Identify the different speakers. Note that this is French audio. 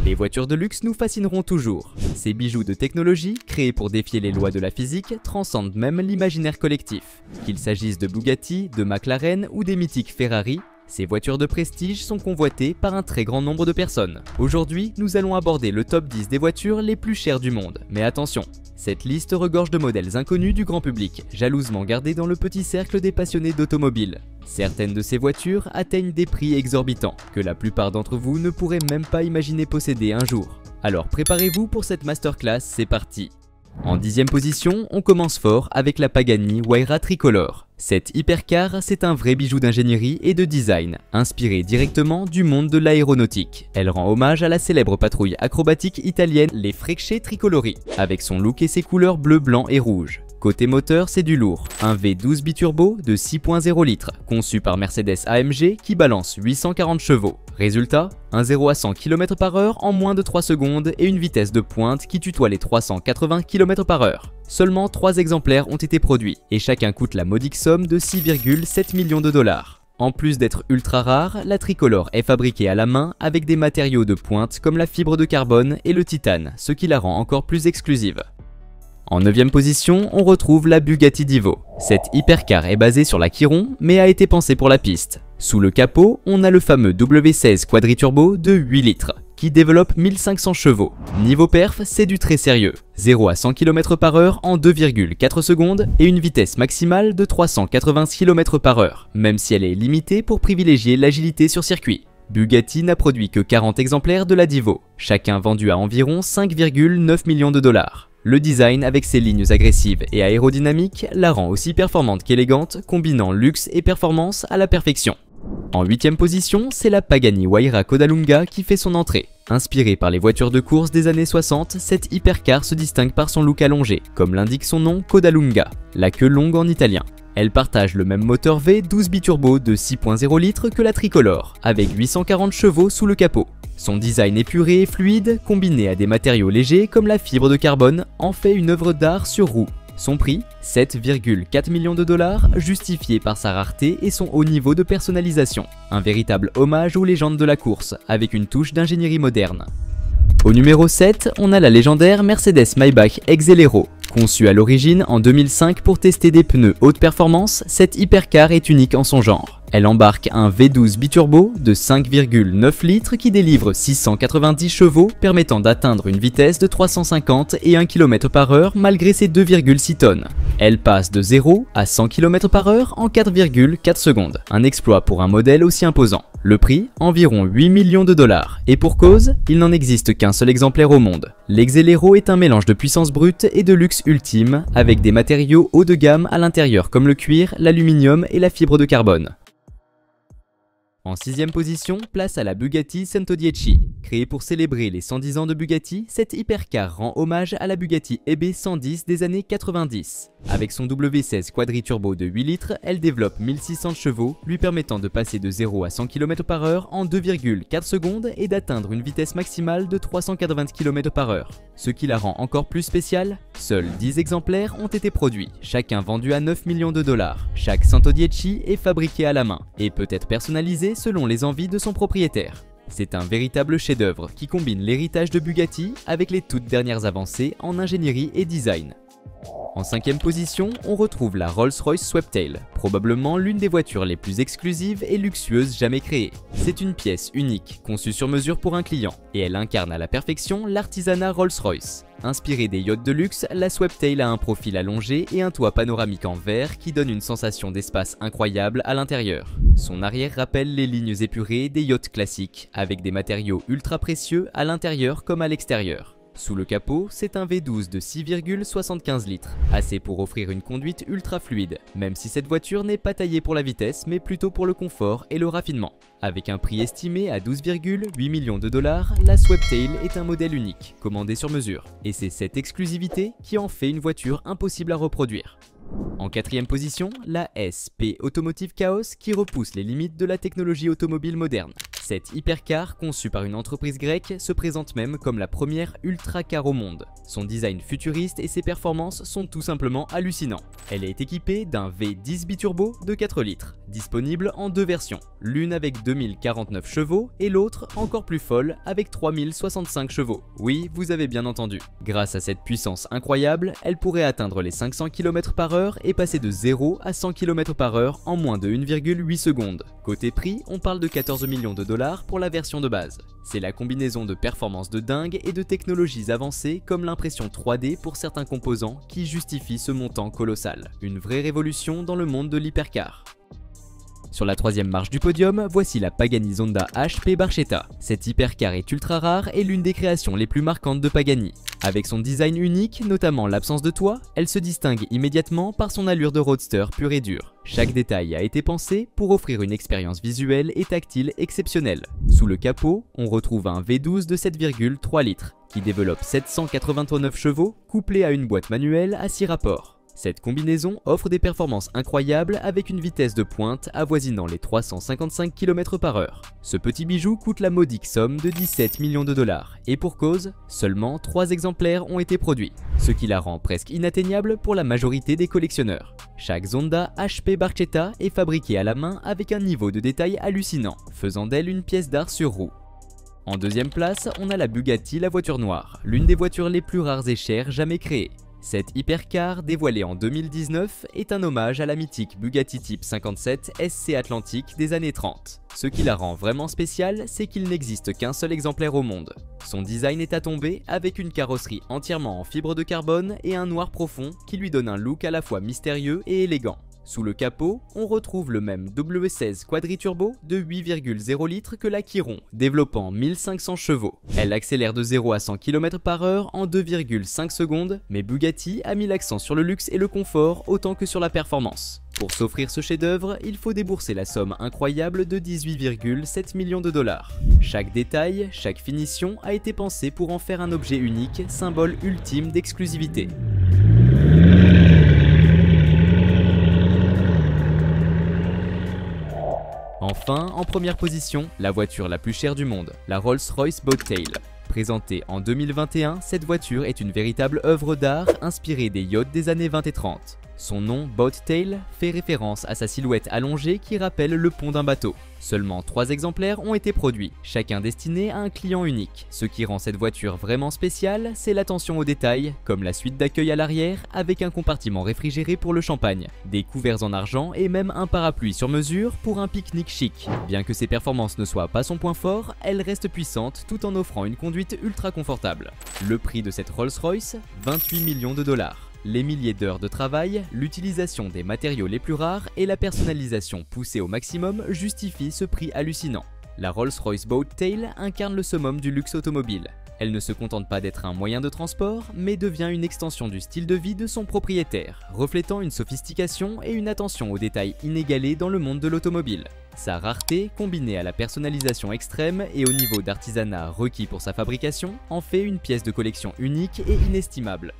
Speaker 1: Les voitures de luxe nous fascineront toujours. Ces bijoux de technologie, créés pour défier les lois de la physique, transcendent même l'imaginaire collectif. Qu'il s'agisse de Bugatti, de McLaren ou des mythiques Ferrari, ces voitures de prestige sont convoitées par un très grand nombre de personnes. Aujourd'hui, nous allons aborder le top 10 des voitures les plus chères du monde. Mais attention, cette liste regorge de modèles inconnus du grand public, jalousement gardés dans le petit cercle des passionnés d'automobile. Certaines de ces voitures atteignent des prix exorbitants, que la plupart d'entre vous ne pourraient même pas imaginer posséder un jour. Alors préparez-vous pour cette masterclass, c'est parti! En 10e position, on commence fort avec la Pagani Huayra Tricolor. Cette hypercar, c'est un vrai bijou d'ingénierie et de design, inspiré directement du monde de l'aéronautique. Elle rend hommage à la célèbre patrouille acrobatique italienne, les Frecce Tricolori, avec son look et ses couleurs bleu, blanc et rouge. Côté moteur, c'est du lourd, un V12 biturbo de 6.0 litres, conçu par Mercedes-AMG qui balance 840 chevaux. Résultat, un 0 à 100 km/h en moins de 3 secondes et une vitesse de pointe qui tutoie les 380 km/h. Seulement 3 exemplaires ont été produits, et chacun coûte la modique somme de 6,7 millions de dollars. En plus d'être ultra rare, la tricolore est fabriquée à la main avec des matériaux de pointe comme la fibre de carbone et le titane, ce qui la rend encore plus exclusive. En 9e position, on retrouve la Bugatti Divo. Cette hypercar est basée sur la Chiron, mais a été pensée pour la piste. Sous le capot, on a le fameux W16 quadriturbo de 8 litres, qui développe 1500 chevaux. Niveau perf, c'est du très sérieux. 0 à 100 km/h en 2,4 secondes et une vitesse maximale de 380 km/h, même si elle est limitée pour privilégier l'agilité sur circuit. Bugatti n'a produit que 40 exemplaires de la Divo, chacun vendu à environ 5,9 millions de dollars. Le design avec ses lignes agressives et aérodynamiques la rend aussi performante qu'élégante, combinant luxe et performance à la perfection. En 8e position, c'est la Pagani Huayra Codalunga qui fait son entrée. Inspirée par les voitures de course des années 60, cette hypercar se distingue par son look allongé, comme l'indique son nom Codalunga, la queue longue en italien. Elle partage le même moteur V12 biturbo de 6.0 litres que la tricolore, avec 840 chevaux sous le capot. Son design épuré et fluide, combiné à des matériaux légers comme la fibre de carbone, en fait une œuvre d'art sur roue. Son prix, 7,4 millions de dollars, justifié par sa rareté et son haut niveau de personnalisation. Un véritable hommage aux légendes de la course, avec une touche d'ingénierie moderne. Au numéro 7, on a la légendaire Mercedes-Maybach Exelero. Conçue à l'origine en 2005 pour tester des pneus haute performance, cette hypercar est unique en son genre. Elle embarque un V12 biturbo de 5,9 litres qui délivre 690 chevaux, permettant d'atteindre une vitesse de 350 et 1 km/h malgré ses 2,6 tonnes. Elle passe de 0 à 100 km/h en 4,4 secondes, un exploit pour un modèle aussi imposant. Le prix, environ 8 millions de dollars. Et pour cause, il n'en existe qu'un seul exemplaire au monde. L'Exelero est un mélange de puissance brute et de luxe ultime, avec des matériaux haut de gamme à l'intérieur comme le cuir, l'aluminium et la fibre de carbone. En 6e position, place à la Bugatti Centodieci. Créée pour célébrer les 110 ans de Bugatti, cette hypercar rend hommage à la Bugatti EB110 des années 90. Avec son W16 quadriturbo de 8 litres, elle développe 1600 chevaux, lui permettant de passer de 0 à 100 km/h en 2,4 secondes et d'atteindre une vitesse maximale de 380 km/h. Ce qui la rend encore plus spéciale, seuls 10 exemplaires ont été produits, chacun vendu à 9 millions de dollars. Chaque Centodieci est fabriqué à la main et peut être personnalisé selon les envies de son propriétaire. C'est un véritable chef-d'œuvre qui combine l'héritage de Bugatti avec les toutes dernières avancées en ingénierie et design. En 5e position, on retrouve la Rolls-Royce Sweptail, probablement l'une des voitures les plus exclusives et luxueuses jamais créées. C'est une pièce unique, conçue sur mesure pour un client, et elle incarne à la perfection l'artisanat Rolls-Royce. Inspirée des yachts de luxe, la Sweptail a un profil allongé et un toit panoramique en verre qui donne une sensation d'espace incroyable à l'intérieur. Son arrière rappelle les lignes épurées des yachts classiques, avec des matériaux ultra précieux à l'intérieur comme à l'extérieur. Sous le capot, c'est un V12 de 6,75 litres, assez pour offrir une conduite ultra fluide, même si cette voiture n'est pas taillée pour la vitesse mais plutôt pour le confort et le raffinement. Avec un prix estimé à 12,8 millions de dollars, la Sweptail est un modèle unique, commandé sur mesure, et c'est cette exclusivité qui en fait une voiture impossible à reproduire. En 4e position, la SP Automotive Chaos qui repousse les limites de la technologie automobile moderne. Cette hypercar, conçue par une entreprise grecque, se présente même comme la première ultra-car au monde. Son design futuriste et ses performances sont tout simplement hallucinants. Elle est équipée d'un V10 biturbo de 4 litres, disponible en deux versions, l'une avec 2049 chevaux et l'autre encore plus folle avec 3065 chevaux. Oui, vous avez bien entendu. Grâce à cette puissance incroyable, elle pourrait atteindre les 500 km/h et passer de 0 à 100 km/h en moins de 1,8 secondes. Côté prix, on parle de 14 millions de dollars pour la version de base. C'est la combinaison de performances de dingue et de technologies avancées comme l'impression 3D pour certains composants qui justifie ce montant colossal. Une vraie révolution dans le monde de l'hypercar. Sur la troisième marche du podium, voici la Pagani Zonda HP Barchetta. Cette hypercar est ultra rare et l'une des créations les plus marquantes de Pagani. Avec son design unique, notamment l'absence de toit, elle se distingue immédiatement par son allure de roadster pur et dur. Chaque détail a été pensé pour offrir une expérience visuelle et tactile exceptionnelle. Sous le capot, on retrouve un V12 de 7,3 litres qui développe 789 chevaux couplé à une boîte manuelle à 6 rapports. Cette combinaison offre des performances incroyables avec une vitesse de pointe avoisinant les 355 km/h. Ce petit bijou coûte la modique somme de 17 millions de dollars et pour cause, seulement 3 exemplaires ont été produits, ce qui la rend presque inatteignable pour la majorité des collectionneurs. Chaque Zonda HP Barchetta est fabriquée à la main avec un niveau de détail hallucinant, faisant d'elle une pièce d'art sur roue. En deuxième place, on a la Bugatti la voiture noire, l'une des voitures les plus rares et chères jamais créées. Cette hypercar, dévoilée en 2019, est un hommage à la mythique Bugatti Type 57 SC Atlantique des années 30. Ce qui la rend vraiment spéciale, c'est qu'il n'existe qu'un seul exemplaire au monde. Son design est à tomber avec une carrosserie entièrement en fibre de carbone et un noir profond qui lui donne un look à la fois mystérieux et élégant. Sous le capot, on retrouve le même W16 quadriturbo de 8,0 litres que la Chiron, développant 1500 chevaux. Elle accélère de 0 à 100 km/h en 2,5 secondes, mais Bugatti a mis l'accent sur le luxe et le confort autant que sur la performance. Pour s'offrir ce chef-d'œuvre, il faut débourser la somme incroyable de 18,7 millions de dollars. Chaque détail, chaque finition a été pensé pour en faire un objet unique, symbole ultime d'exclusivité. Enfin, en première position, la voiture la plus chère du monde, la Rolls-Royce Boattail. Présentée en 2021, cette voiture est une véritable œuvre d'art inspirée des yachts des années 20 et 30. Son nom, Boattail, fait référence à sa silhouette allongée qui rappelle le pont d'un bateau. Seulement 3 exemplaires ont été produits, chacun destiné à un client unique. Ce qui rend cette voiture vraiment spéciale, c'est l'attention aux détails, comme la suite d'accueil à l'arrière avec un compartiment réfrigéré pour le champagne, des couverts en argent et même un parapluie sur mesure pour un pique-nique chic. Bien que ses performances ne soient pas son point fort, elle reste puissante tout en offrant une conduite ultra confortable. Le prix de cette Rolls-Royce, 28 millions de dollars. Les milliers d'heures de travail, l'utilisation des matériaux les plus rares et la personnalisation poussée au maximum justifient ce prix hallucinant. La Rolls-Royce Boattail incarne le summum du luxe automobile. Elle ne se contente pas d'être un moyen de transport, mais devient une extension du style de vie de son propriétaire, reflétant une sophistication et une attention aux détails inégalés dans le monde de l'automobile. Sa rareté, combinée à la personnalisation extrême et au niveau d'artisanat requis pour sa fabrication, en fait une pièce de collection unique et inestimable.